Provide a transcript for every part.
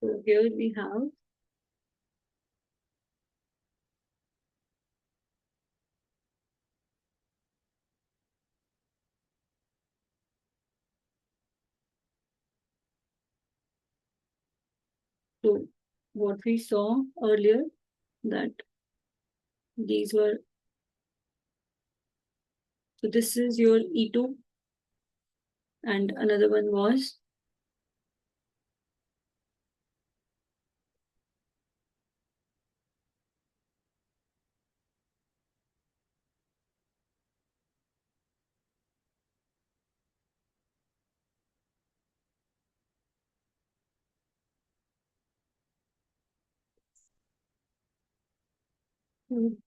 So here we have so what we saw earlier, that these were, so this is your E2 and another one was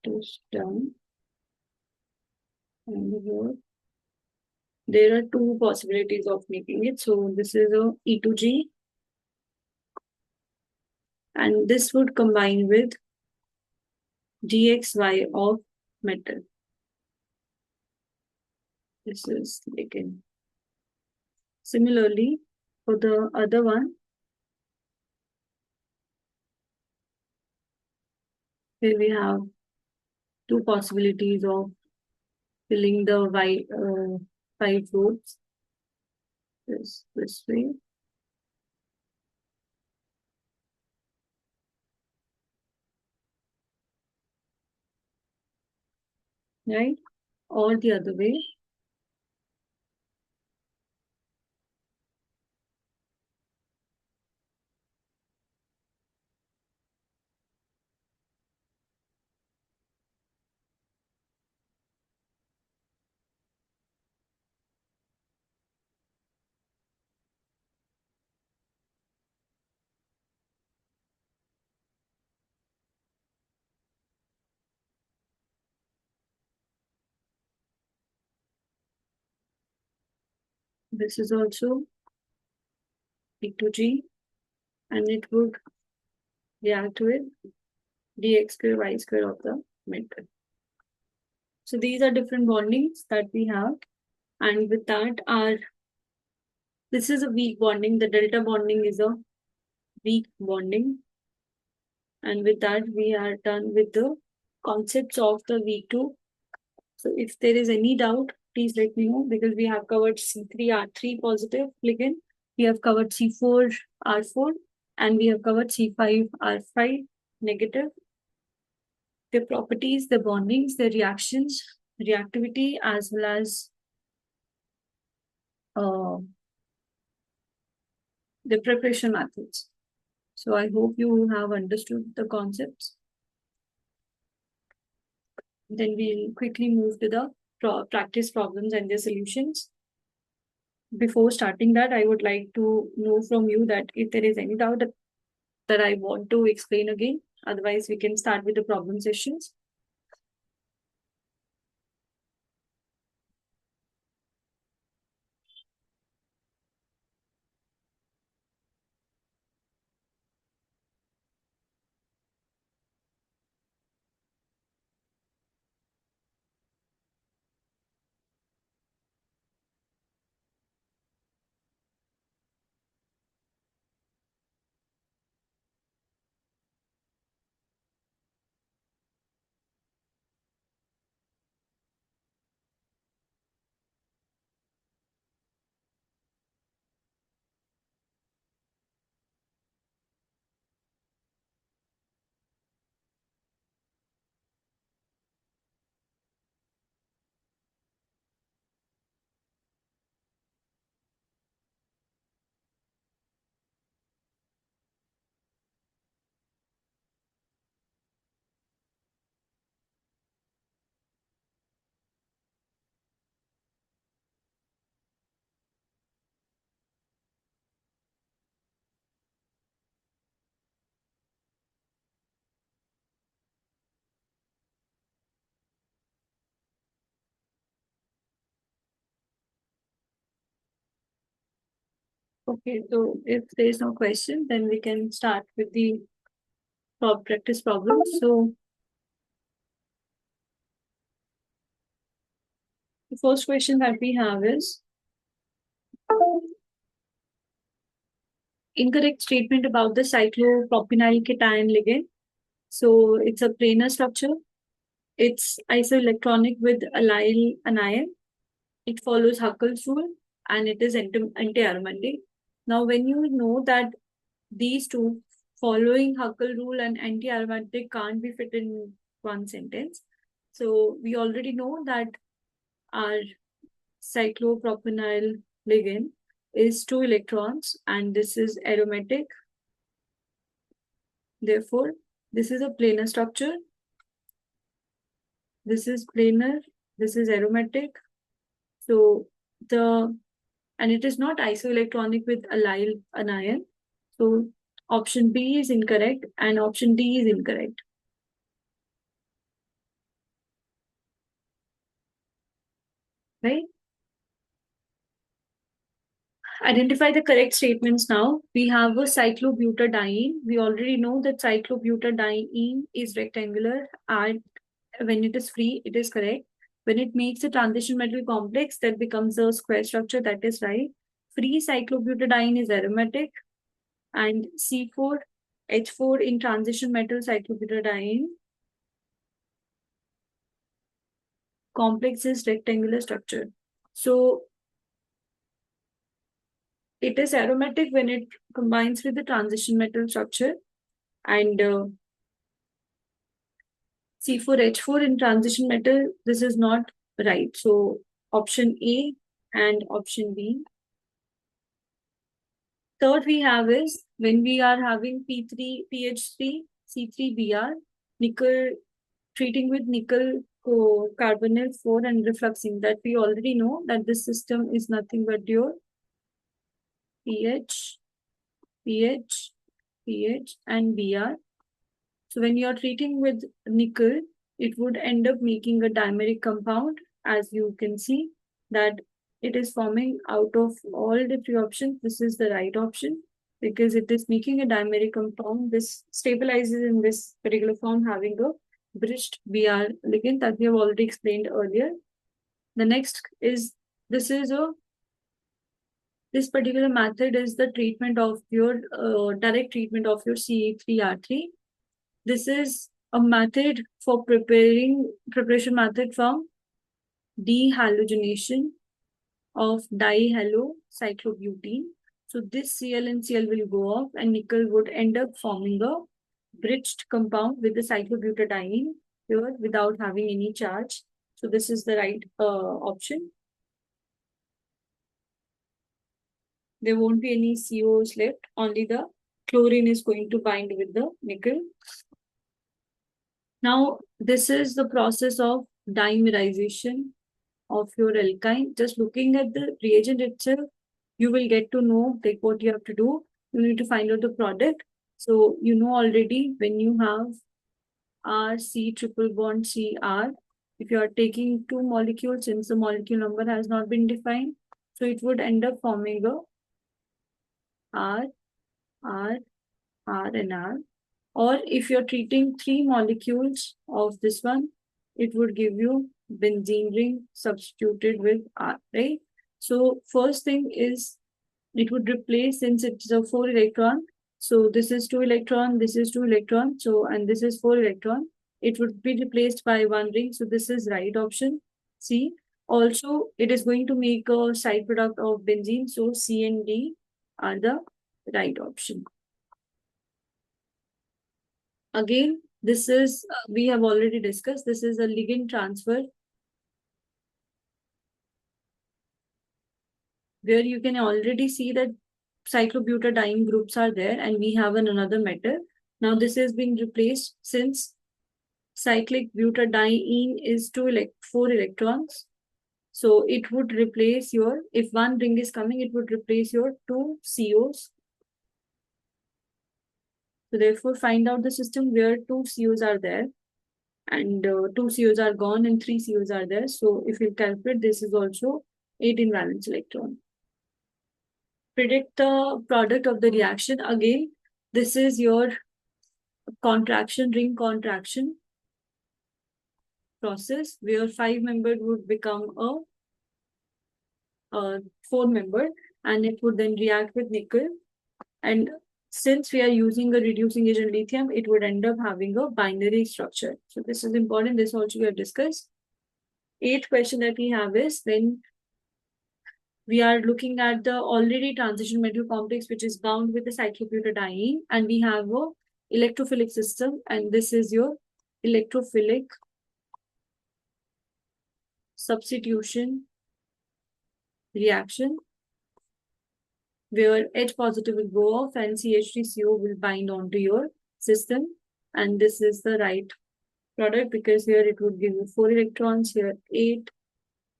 this down, and here there are two possibilities of making it. So this is a E2G, and this would combine with GXY of metal. This is taken. Similarly, for the other one, here we have two possibilities of filling the white roads this way, right? Or the other way. This is also E2G, and it would react with dx square y square of the metal. So these are different bondings that we have, and with that, this is a weak bonding. The delta bonding is a weak bonding, and with that, we are done with the concepts of the V2. So if there is any doubt, please let me know, because we have covered C3R3 positive ligand, we have covered C4R4, and we have covered C5R5 negative. The properties, the bondings, the reactions, reactivity, as well as uh, the preparation methods. So I hope you have understood the concepts. Then we'll quickly move to the practice problems and their solutions. Before starting that, I would like to know from you that if there is any doubt that I want to explain again, otherwise we can start with the problem sessions. Okay, so if there is no question, then we can start with the practice problems. So the first question that we have is, incorrect statement about the cyclopropynyl cation ligand. So it's a planar structure. It's isoelectronic with allyl anion. It follows Huckel's rule and it is anti-aromatic. Now, when you know that these two, following Huckel rule and anti-aromatic, can't be fit in one sentence, so we already know that our cyclopropynyl ligand is 2 electrons and this is aromatic. Therefore, this is a planar structure. This is planar. This is aromatic. So and it is not isoelectronic with allyl anion. So option B is incorrect and option D is incorrect. Right? Identify the correct statements now. We have a cyclobutadiene. We already know that cyclobutadiene is rectangular and when it is free, it is correct. When it makes a transition metal complex, that becomes a square structure, that is right. Free cyclobutadiene is aromatic and C4H4 in transition metal cyclobutadiene complex is rectangular structure. So it is aromatic when it combines with the transition metal structure and C4H4 in transition metal, this is not right. So option A and option B. Third we have is when we are having P3, PH3, C3Br, nickel, treating with nickel carbonyl 4 and refluxing, that we already know that this system is nothing but your pH, pH, pH and Br. So when you are treating with nickel, it would end up making a dimeric compound. As you can see that it is forming out of all the three options. This is the right option because it is making a dimeric compound. This stabilizes in this particular form having a bridged Br ligand that we have already explained earlier. The next is this particular method is the treatment of your direct treatment of your Ca3R3. This is a method for preparation method from dehalogenation of dihalocyclobutene. So this Cl and Cl will go off and nickel would end up forming a bridged compound with the cyclobutadiene here without having any charge. So this is the right option. There won't be any COs left, only the chlorine is going to bind with the nickel. Now, this is the process of dimerization of your alkyne. Just looking at the reagent itself, you will get to know like what you have to do. You need to find out the product. So you know already when you have RC triple bond CR, if you are taking two molecules, since the molecule number has not been defined, so it would end up forming a R, R, R and R. Or if you're treating three molecules of this one, it would give you benzene ring substituted with R, right? So first thing is it would replace, since it's a 4 electron, so this is 2 electron, this is 2 electron, so and this is 4 electron, it would be replaced by one ring. So this is right option, C. Also, it is going to make a side product of benzene, so C and D are the right option. Again, this is, we have already discussed, this is a ligand transfer where you can already see that cyclobutadiene groups are there and we have another metal. Now this is being replaced since cyclic butadiene is 4 electrons. So it would replace your, if one ring is coming, it would replace your 2 COs. So therefore find out the system where 2 COs are there and 2 COs are gone and 3 COs are there. So if you calculate, this is also 18 valence electron. Predict the product of the reaction. Again, this is your contraction, ring contraction process where 5-membered would become a 4-membered and it would then react with nickel And since we are using a reducing agent lithium, it would end up having a binary structure. So this is important. This also we have discussed. Eighth question that we have is when we are looking at the already transition metal complex, which is bound with the cyclobutadiene, and we have a electrophilic system, and this is your electrophilic substitution reaction, where H positive will go off and CH3CO will bind onto your system. And this is the right product because here it would give you 4 electrons, here 8,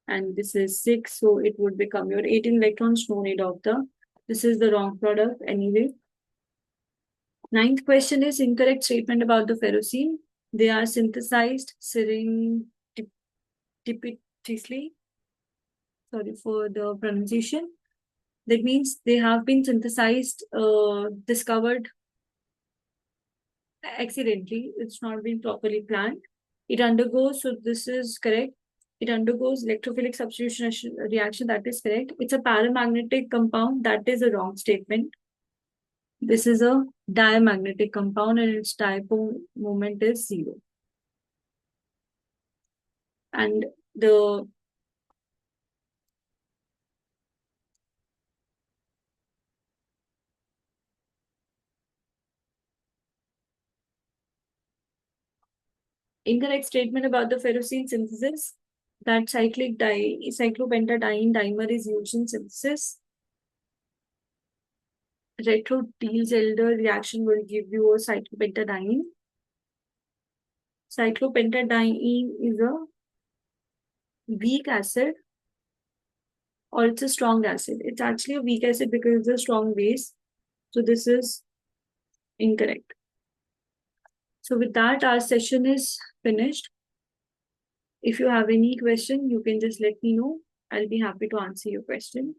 and this is 6. So it would become your 18 electrons, no need of the. This is the wrong product anyway. Ninth question is incorrect statement about the ferrocene. They are synthesized serendipitously. Sorry for the pronunciation. That means they have been synthesized, discovered accidentally. It's not been properly planned. It undergoes, so this is correct. It undergoes electrophilic substitution reaction. That is correct. It's a paramagnetic compound. That is a wrong statement. This is a diamagnetic compound and its dipole moment is 0. And the incorrect statement about the ferrocene synthesis, that cyclopentadiene dimer is used in synthesis. Retro-Diels-Elder reaction will give you a cyclopentadiene. Cyclopentadiene is a weak acid or it's a strong acid. It's actually a weak acid because it's a strong base. So this is incorrect. So with that, our session is finished. If you have any question, you can just let me know. I'll be happy to answer your question.